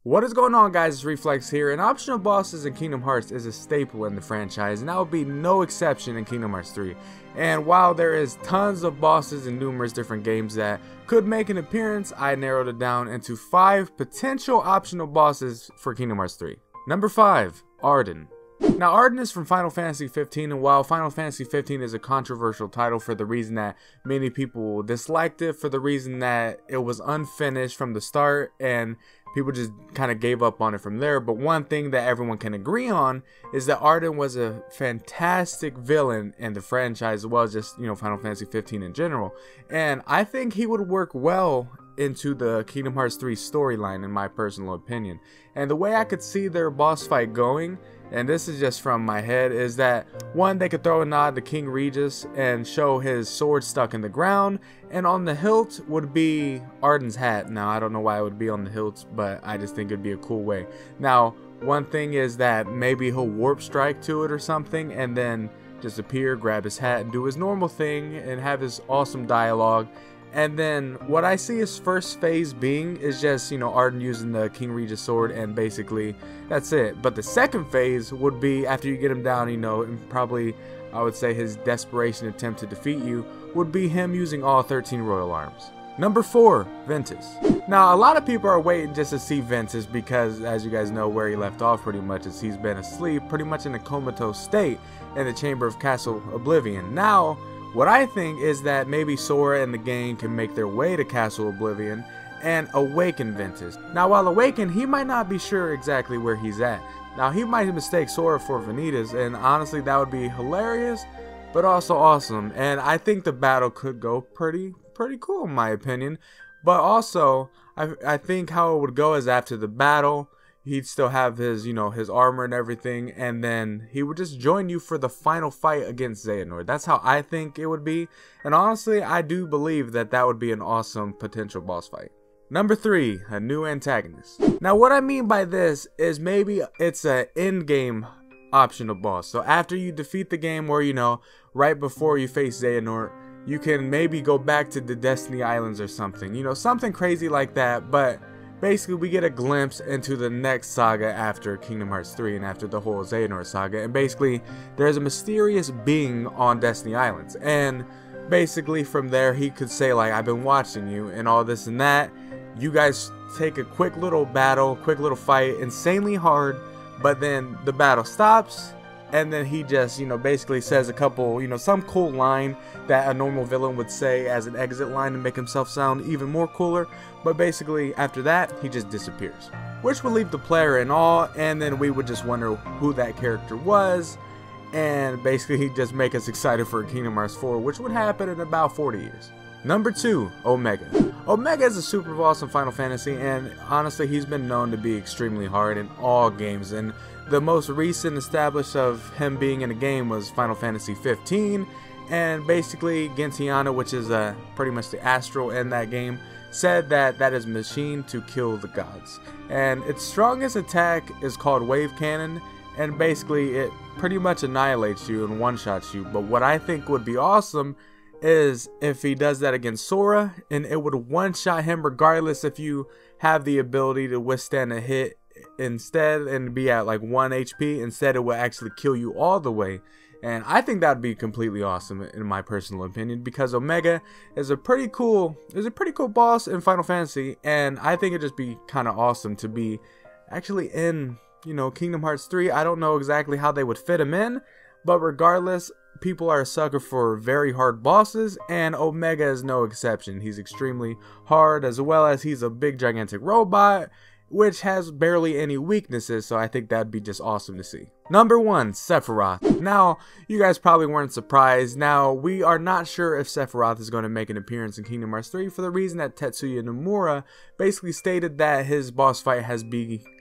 What is going on, guys? It's Reflex here, and optional bosses in Kingdom Hearts is a staple in the franchise, and that will be no exception in Kingdom Hearts 3. And while there is tons of bosses in numerous different games that could make an appearance, I narrowed it down into 5 potential optional bosses for Kingdom Hearts 3. Number 5, Ardyn. Now, Ardyn is from Final Fantasy 15, and while Final Fantasy 15 is a controversial title for the reason that many people disliked it, for the reason that it was unfinished from the start, and people just kind of gave up on it from there. But one thing that everyone can agree on is that Ardyn was a fantastic villain in the franchise, as well as just, Final Fantasy 15 in general. And I think he would work well into the Kingdom Hearts 3 storyline, in my personal opinion. And the way I could see their boss fight going, and this is just from my head, is that one, they could throw a nod to King Regis and show his sword stuck in the ground, and on the hilt would be Ardyn's hat. Now, I don't know why it would be on the hilt, but I just think it'd be a cool way. Now, one thing is that maybe he'll warp strike to it or something, and then just appear, grab his hat, and do his normal thing, and have his awesome dialogue. And then what I see his first phase being is just, Ardyn using the King Regis sword, and basically that's it. But the second phase would be after you get him down, and probably I would say his desperation attempt to defeat you would be him using all 13 Royal Arms. Number 4, Ventus. Now, a lot of people are waiting just to see Ventus because, as you guys know, where he left off pretty much is he's been asleep, pretty much in a comatose state in the chamber of Castle Oblivion. Now, what I think is that maybe Sora and the gang can make their way to Castle Oblivion and awaken Ventus. Now, while awakened, he might not be sure exactly where he's at. Now, he might mistake Sora for Vanitas, and honestly, that would be hilarious, but also awesome. And I think the battle could go pretty cool, in my opinion. But also, I think how it would go is after the battle, he'd still have his, his armor and everything, and then he would just join you for the final fight against Xehanort. That's how I think it would be, and honestly, I do believe that that would be an awesome potential boss fight. Number 3, a new antagonist. Now, what I mean by this is maybe it's an in-game optional boss. So after you defeat the game, or, right before you face Xehanort, you can maybe go back to the Destiny Islands or something, something crazy like that, but basically, we get a glimpse into the next saga after Kingdom Hearts 3 and after the whole Xehanort saga. And basically, there's a mysterious being on Destiny Islands. And basically, from there, he could say, like, I've been watching you and all this and that. You guys take a quick little battle, quick little fight, insanely hard. But then the battle stops. And then he just, basically says a couple, some cool line that a normal villain would say as an exit line to make himself sound even more cooler. But basically, after that, he just disappears. Which would leave the player in awe, and then we would just wonder who that character was. And basically, he'd just make us excited for Kingdom Hearts 4, which would happen in about 40 years. Number 2, Omega. Omega is a super boss in Final Fantasy, and honestly, he's been known to be extremely hard in all games. And the most recent established of him being in a game was Final Fantasy 15, and basically Gentiana, which is pretty much the Astral in that game, said that that is a machine to kill the gods. And its strongest attack is called Wave Cannon, and basically it pretty much annihilates you and one-shots you. But what I think would be awesome is if he does that against Sora, and it would one-shot him regardless if you have the ability to withstand a hit instead and be at like 1 HP. Instead, it will actually kill you all the way. And I think that would be completely awesome in my personal opinion, because Omega is a pretty cool boss in Final Fantasy, and I think it'd just be kind of awesome to be actually in, Kingdom Hearts 3. I don't know exactly how they would fit him in, but regardless, people are a sucker for very hard bosses, and Omega is no exception. He's extremely hard, as well as he's a big gigantic robot, which has barely any weaknesses, so I think that'd be just awesome to see. Number 1, Sephiroth. Now, you guys probably weren't surprised. Now, we are not sure if Sephiroth is going to make an appearance in Kingdom Hearts 3 for the reason that Tetsuya Nomura basically stated that his boss fight has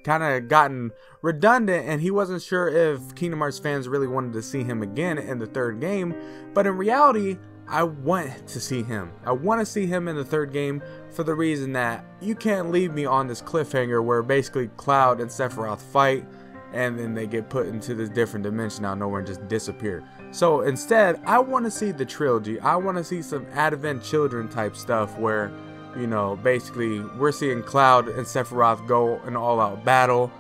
kind of gotten redundant, and he wasn't sure if Kingdom Hearts fans really wanted to see him again in the 3rd game. But in reality, I want to see him. I want to see him in the 3rd game for the reason that you can't leave me on this cliffhanger where basically Cloud and Sephiroth fight and then they get put into this different dimension out of nowhere and just disappear. So instead, I want to see the trilogy. I want to see some Advent Children type stuff where You know, basically we're seeing Cloud and Sephiroth go an all-out battle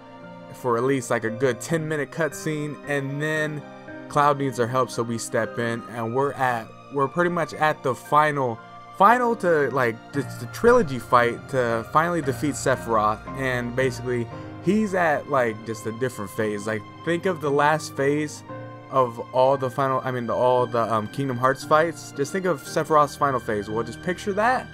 for at least like a good 10-minute cutscene, and then Cloud needs our help, so we step in, and we're pretty much at the final to like the trilogy fight to finally defeat Sephiroth. And basically he's at like just a different phase. Like, think of the last phase of all the Kingdom Hearts fights. Just think of Sephiroth's final phase. Well, just picture that,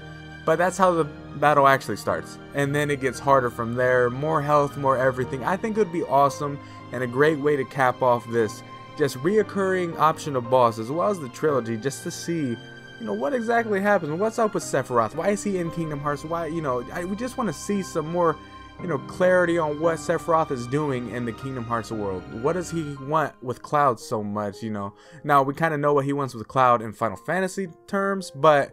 but that's how the battle actually starts, and then it gets harder from there. More health, more everything. I think it would be awesome and a great way to cap off this just reoccurring optional boss as well as the trilogy, just to see, you know, what exactly happens. What's up with Sephiroth? Why is he in Kingdom Hearts? Why, you know, we just want to see some more, you know, clarity on what Sephiroth is doing in the Kingdom Hearts world. What does he want with Cloud so much, you know? Now, we kind of know what he wants with Cloud in Final Fantasy terms, but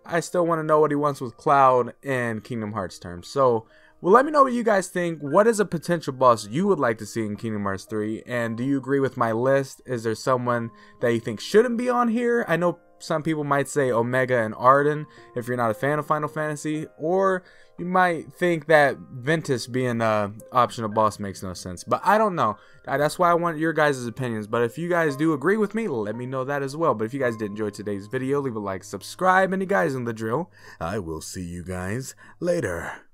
I still want to know what he wants with Cloud in Kingdom Hearts terms. So, well, let me know what you guys think. What is a potential boss you would like to see in Kingdom Hearts 3? And do you agree with my list? Is there someone that you think shouldn't be on here? I know some people might say Omega and Ardyn if you're not a fan of Final Fantasy, or you might think that Ventus being a optional boss makes no sense, but I don't know. That's why I want your guys' opinions. But if you guys do agree with me, let me know that as well. But if you guys did enjoy today's video, leave a like, subscribe, and you guys in the drill. I will see you guys later.